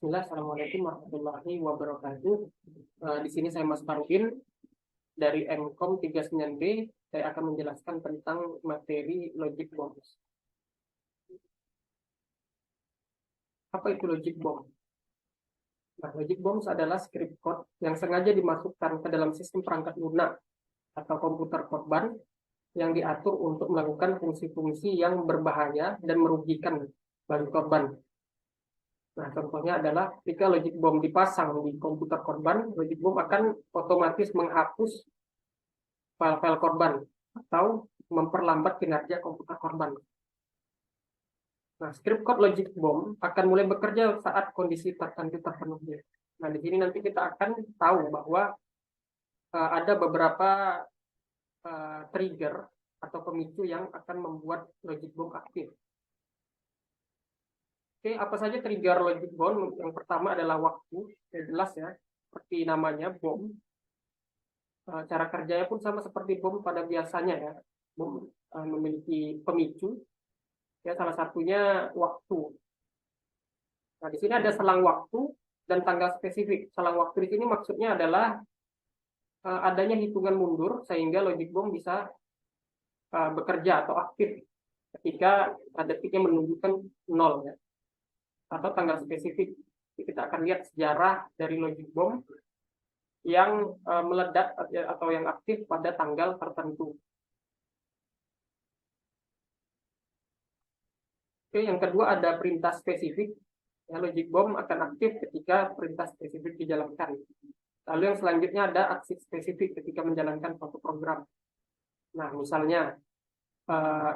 Bismillah, Assalamualaikum warahmatullahi wabarakatuh. Di sini saya Mas Parvin dari MKOM 39B. Saya akan menjelaskan tentang materi logic bombs. Apa itu logic bomb? Nah, logic bombs adalah script code yang sengaja dimasukkan ke dalam sistem perangkat lunak atau komputer korban yang diatur untuk melakukan fungsi-fungsi yang berbahaya dan merugikan bagi korban. Nah, contohnya adalah ketika logic bomb dipasang di komputer korban, logic bomb akan otomatis menghapus file-file korban atau memperlambat kinerja komputer korban. Nah, script code logic bomb akan mulai bekerja saat kondisi tertentu terpenuhi. Nah, di sini nanti kita akan tahu bahwa ada beberapa trigger atau pemicu yang akan membuat logic bomb aktif. Oke, apa saja trigger logic bomb? Yang pertama adalah waktu, ya jelas ya, seperti namanya bom. Cara kerjanya pun sama seperti bom pada biasanya ya. Bom memiliki pemicu, ya salah satunya waktu. Nah, di sini ada selang waktu dan tanggal spesifik. Selang waktu di sini maksudnya adalah adanya hitungan mundur sehingga logic bomb bisa bekerja atau aktif ketika detiknya menunjukkan 0 ya. Atau tanggal spesifik. Kita akan lihat sejarah dari logic bomb yang meledak atau yang aktif pada tanggal tertentu. Oke, yang kedua ada perintah spesifik. Ya, logic bomb akan aktif ketika perintah spesifik dijalankan. Lalu yang selanjutnya ada aksi spesifik ketika menjalankan suatu program. Nah, misalnya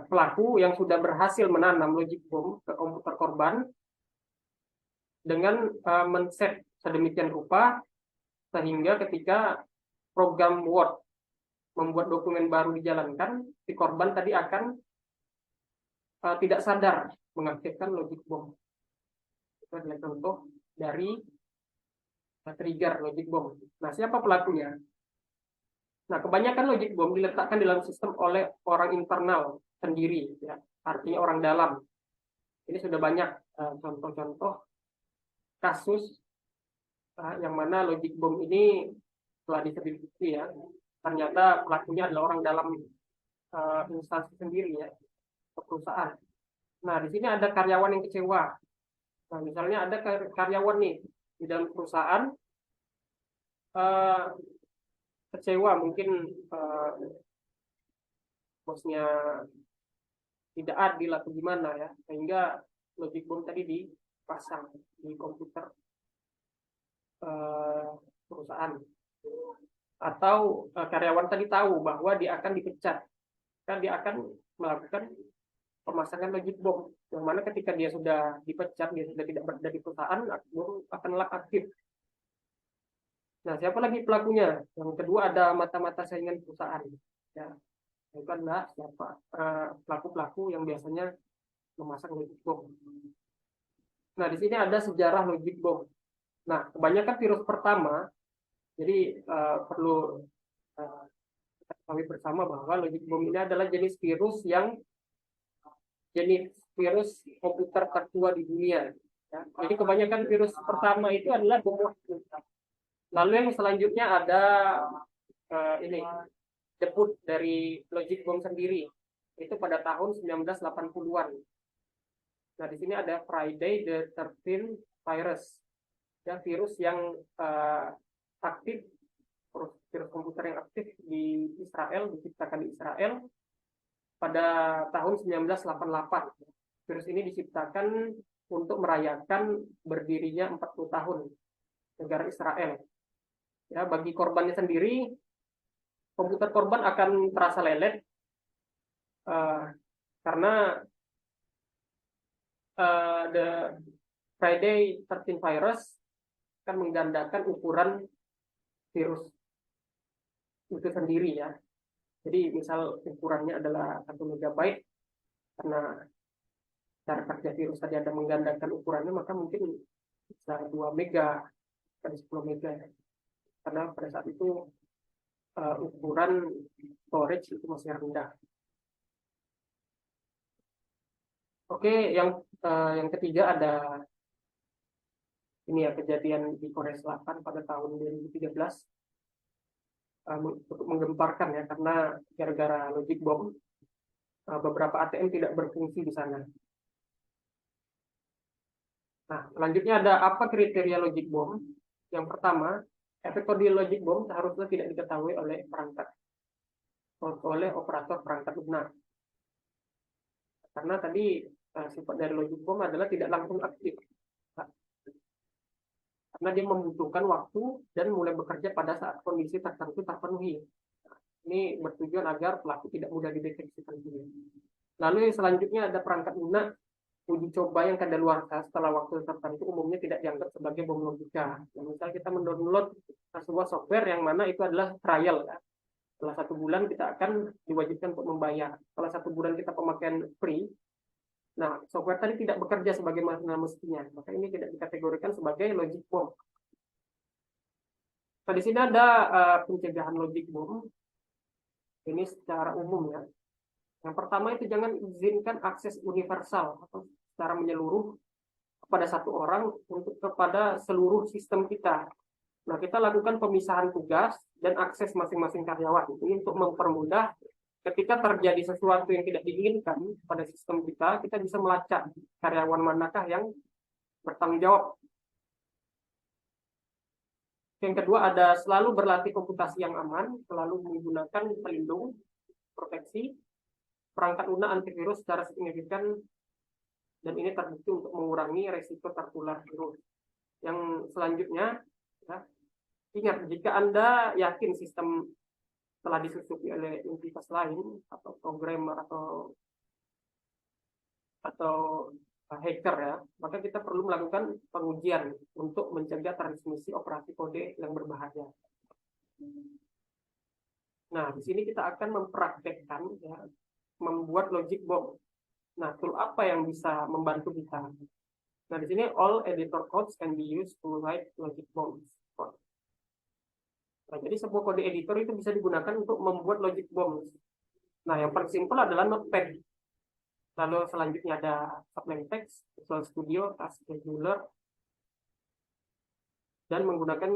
pelaku yang sudah berhasil menanam logic bomb ke komputer korban dengan men-set sedemikian rupa sehingga ketika program Word membuat dokumen baru dijalankan, si korban tadi akan tidak sadar mengaktifkan logic bomb. Itu adalah contoh dari trigger logic bomb. Nah, siapa pelakunya? Nah, kebanyakan logic bomb diletakkan dalam sistem oleh orang internal sendiri, ya. Artinya orang dalam. Ini sudah banyak contoh-contoh kasus yang mana logic bomb ini telah diselidiki ya. Ternyata pelakunya adalah orang dalam instansi sendiri ya, perusahaan. Nah, di sini ada karyawan yang kecewa. Nah, misalnya ada karyawan nih di dalam perusahaan kecewa, mungkin bosnya tidak adil atau gimana ya, sehingga logic bomb tadi dipasang di komputer perusahaan. Atau karyawan tadi tahu bahwa dia akan dipecat, kan dia akan melakukan pemasangan logic bomb, yang mana ketika dia sudah dipecat, dia sudah tidak berada di perusahaan, bom akanlah aktif. Nah, siapa lagi pelakunya? Yang kedua ada mata-mata saingan perusahaan. Ya, itu adalah siapa pelaku-pelaku yang biasanya memasang logic bomb. Nah, di sini ada sejarah logic bomb. Nah, kebanyakan virus pertama, jadi perlu kita ketahui bersama bahwa logic bomb ini adalah jenis virus komputer tertua di dunia. Ya. Jadi kebanyakan virus pertama itu adalah bom waktu. Lalu yang selanjutnya ada ini debut dari logic bomb sendiri, itu pada tahun 1980-an. Nah, di sini ada Friday the 13th virus, ya, virus yang aktif, virus komputer yang aktif di Israel, diciptakan di Israel pada tahun 1988. Virus ini diciptakan untuk merayakan berdirinya 40 tahun negara Israel. Ya, bagi korbannya sendiri, komputer korban akan terasa lelet karena the Friday 13 virus akan menggandakan ukuran virus itu sendiri ya. Jadi misal ukurannya adalah 1 MB, karena cara kerja virus tadi ada menggandakan ukurannya, maka mungkin bisa 2 MB dan 10 MB ya. Karena pada saat itu ukuran storage itu masih rendah. Oke, yang ketiga ada Ini ya kejadian di Korea Selatan pada tahun 2013, untuk menggemparkan ya, karena gara-gara logic bomb beberapa ATM tidak berfungsi di sana. Nah, selanjutnya ada apa kriteria logic bomb? Yang pertama, efek kode logic bomb seharusnya tidak diketahui oleh perangkat, oleh operator perangkat lunak. Karena tadi sifat dari logic bomb adalah tidak langsung aktif. Karena dia membutuhkan waktu dan mulai bekerja pada saat kondisi tertentu terpenuhi. Ini bertujuan agar pelaku tidak mudah dideteksi tertentu. Lalu selanjutnya ada perangkat lunak. Uji coba yang kadaluarsa setelah waktu tertentu umumnya tidak dianggap sebagai bom logika. Nah, misal kita mendownload sebuah software yang mana itu adalah trial. Ya. Setelah 1 bulan kita akan diwajibkan untuk membayar. Setelah 1 bulan kita pemakaian free, nah software tadi tidak bekerja sebagaimana mestinya, maka ini tidak dikategorikan sebagai logic bomb. Nah, di sini ada pencegahan logic bomb. Ini secara umum ya. Yang pertama itu jangan izinkan akses universal atau secara menyeluruh kepada satu orang untuk kepada seluruh sistem kita. Nah, kita lakukan pemisahan tugas dan akses masing-masing karyawan ini untuk mempermudah ketika terjadi sesuatu yang tidak diinginkan pada sistem kita, kita bisa melacak karyawan manakah yang bertanggung jawab. Yang kedua ada selalu berlatih komputasi yang aman, selalu menggunakan pelindung, proteksi, perangkat lunak antivirus secara signifikan, dan ini terbukti untuk mengurangi resiko tertular virus. Yang selanjutnya, ya, ingat jika Anda yakin sistem telah disusupi oleh entitas lain atau programmer atau hacker ya, maka kita perlu melakukan pengujian untuk mencegah transmisi operasi kode yang berbahaya. Nah, di sini kita akan mempraktekkan ya, membuat logic bomb. Nah, tool apa yang bisa membantu kita? Nah, di sini all editor codes can be used to write logic bombs. Nah, jadi sebuah kode editor itu bisa digunakan untuk membuat logic bombs. Nah, yang paling simpel adalah Notepad. Lalu selanjutnya ada Sublime Text, Visual Studio, Task Scheduler, dan menggunakan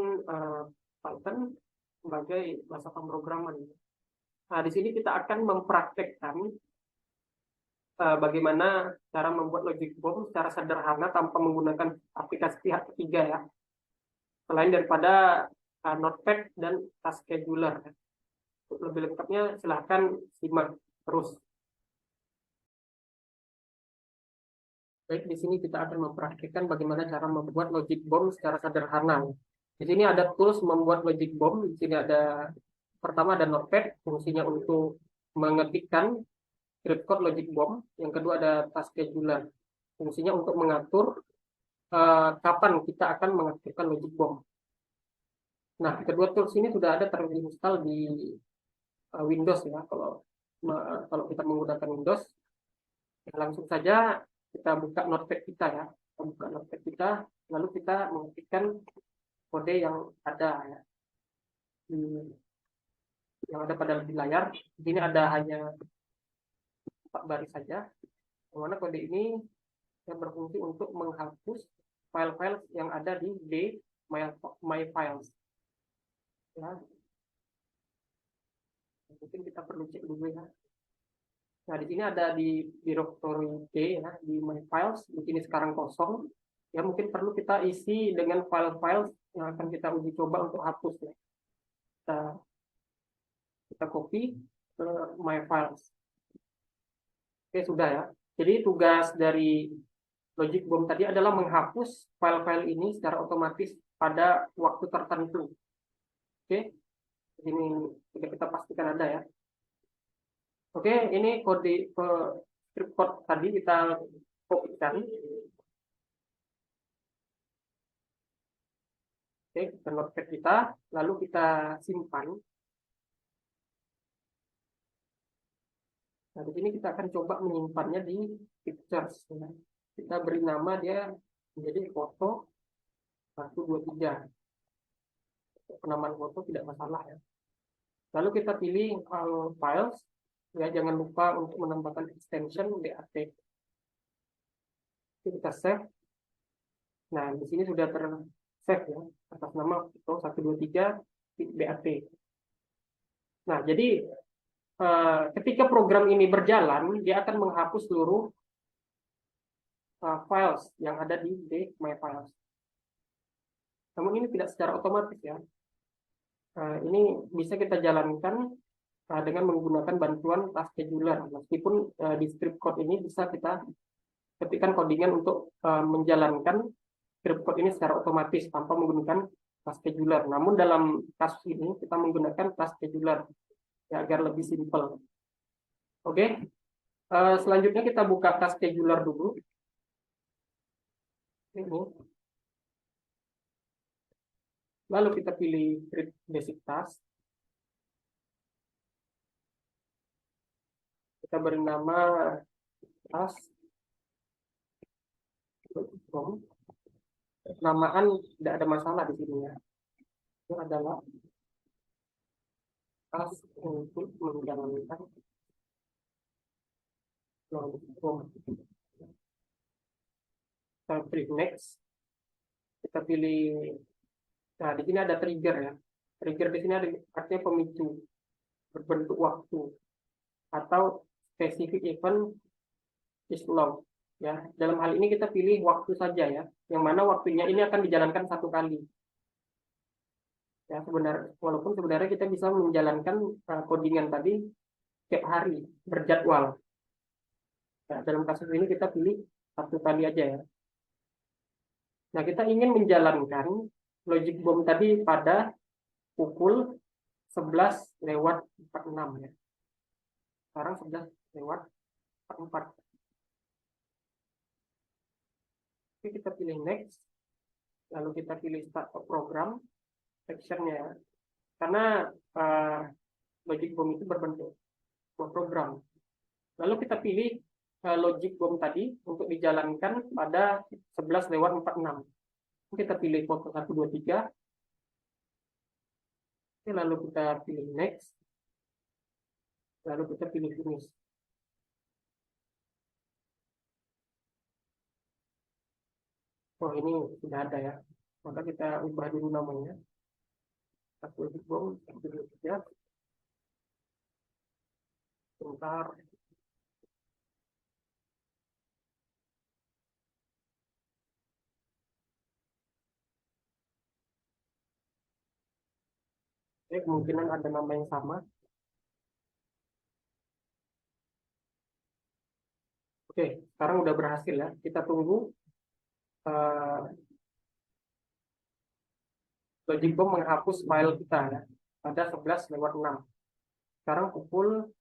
Python sebagai bahasa pemrograman. Nah, di sini kita akan mempraktekkan bagaimana cara membuat logic bomb secara sederhana tanpa menggunakan aplikasi pihak ketiga ya. Selain daripada Notepad dan Task Scheduler. Untuk lebih lengkapnya silahkan simak terus. Baik, di sini kita akan mempraktikkan bagaimana cara membuat logic bomb secara sederhana. Di sini ada tools membuat logic bomb. Di sini ada pertama ada Notepad, fungsinya untuk mengetikkan script code logic bomb. Yang kedua ada task scheduler, fungsinya untuk mengatur kapan kita akan mengaktifkan logic bomb. Nah, kedua tools ini sudah ada terinstall di Windows ya. Kalau kita menggunakan Windows, ya langsung saja kita buka Notepad kita ya. Kita buka Notepad kita, lalu kita mengetikkan kode yang ada ya. Yang ada pada di layar. Di sini ada hanya 4 baris saja. Yang mana kode ini yang berfungsi untuk menghapus file-file yang ada di my files. Ya. Mungkin kita perlu cek dulu ya. Nah, di sini ada di directory D ya, di my files. Di sini sekarang kosong. Ya, mungkin perlu kita isi dengan file-file yang akan kita uji coba untuk hapus ya. Kita copy ke my files. Oke, sudah ya. Jadi tugas dari logic bomb tadi adalah menghapus file-file ini secara otomatis pada waktu tertentu. Oke. Ini sudah kita pastikan ada ya. Oke, ini kode script code tadi kita kopikan. Oke, kita notepad kita, lalu kita simpan. Nah, di sini kita akan coba menyimpannya di pictures. Ya. Kita beri nama dia menjadi foto 123. Penamaan foto tidak masalah ya. Lalu kita pilih files. Ya, jangan lupa untuk menambahkan extension DAT. Kita save. Nah, di sini sudah ter-save ya, atas nama Vito 123 BAT. Nah, jadi ketika program ini berjalan, dia akan menghapus seluruh files yang ada di My Files. Namun ini tidak secara otomatis ya. Ini bisa kita jalankan dengan menggunakan bantuan task scheduler. Meskipun di script code ini bisa kita ketikkan codingan untuk menjalankan script code ini secara otomatis tanpa menggunakan task scheduler. Namun dalam kasus ini kita menggunakan task scheduler ya, agar lebih simpel. Oke, selanjutnya kita buka task scheduler dulu. Ini. Lalu kita pilih create basic task. Kita beri nama task. Namaan tidak ada masalah di sini ya. Itu adalah task untuk menjalankan kita pilih next. Kita pilih, nah di sini ada trigger ya. Trigger di sini ada artinya pemicu berbentuk waktu atau specific event is long ya. Dalam hal ini kita pilih waktu saja ya, yang mana waktunya ini akan dijalankan satu kali ya. Walaupun sebenarnya kita bisa menjalankan codingan tadi tiap hari berjadwal ya, dalam kasus ini kita pilih satu kali aja ya. Nah, kita ingin menjalankan logic bomb tadi pada pukul 11:46 ya. Sekarang 11:44. Oke, kita pilih next. Lalu kita pilih start program sectionnya ya. Karena logic bomb itu berbentuk program. Lalu kita pilih logic bomb tadi untuk dijalankan pada 11:46. Kita pilih foto 123. Oke, lalu kita pilih next. Lalu kita pilih finish. Oh, ini sudah ada ya. Maka kita ubah dulu namanya. Logic bomb 123. Sebentar. Kemungkinan ada nama yang sama. Oke, sekarang udah berhasil ya. Kita tunggu logic bomb menghapus file kita ya pada 11:06. Sekarang pukul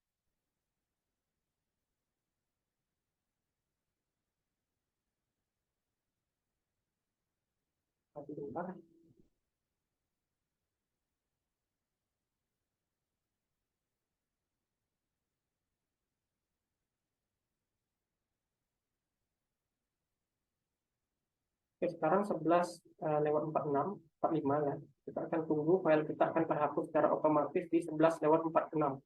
1. Oke, sekarang 11:46, 45 ya. Kita akan tunggu file kita akan terhapus secara otomatis di 11:46.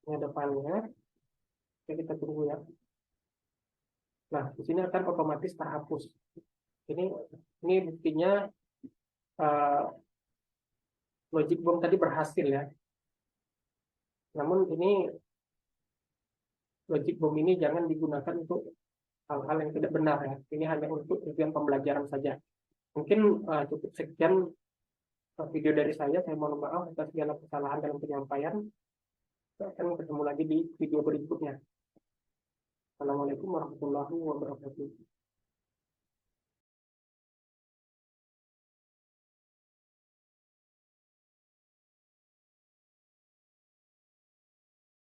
Ini ada filenya. Oke, kita tunggu ya. Nah, di sini akan otomatis terhapus. Ini buktinya logic bomb tadi berhasil ya. Namun ini logic bomb ini jangan digunakan untuk hal-hal yang tidak benar ya. Ini hanya untuk tujuan pembelajaran saja. Mungkin cukup sekian video dari saya. Saya mohon maaf atas segala kesalahan dalam penyampaian. Kita akan ketemu lagi di video berikutnya. Assalamualaikum warahmatullahi wabarakatuh.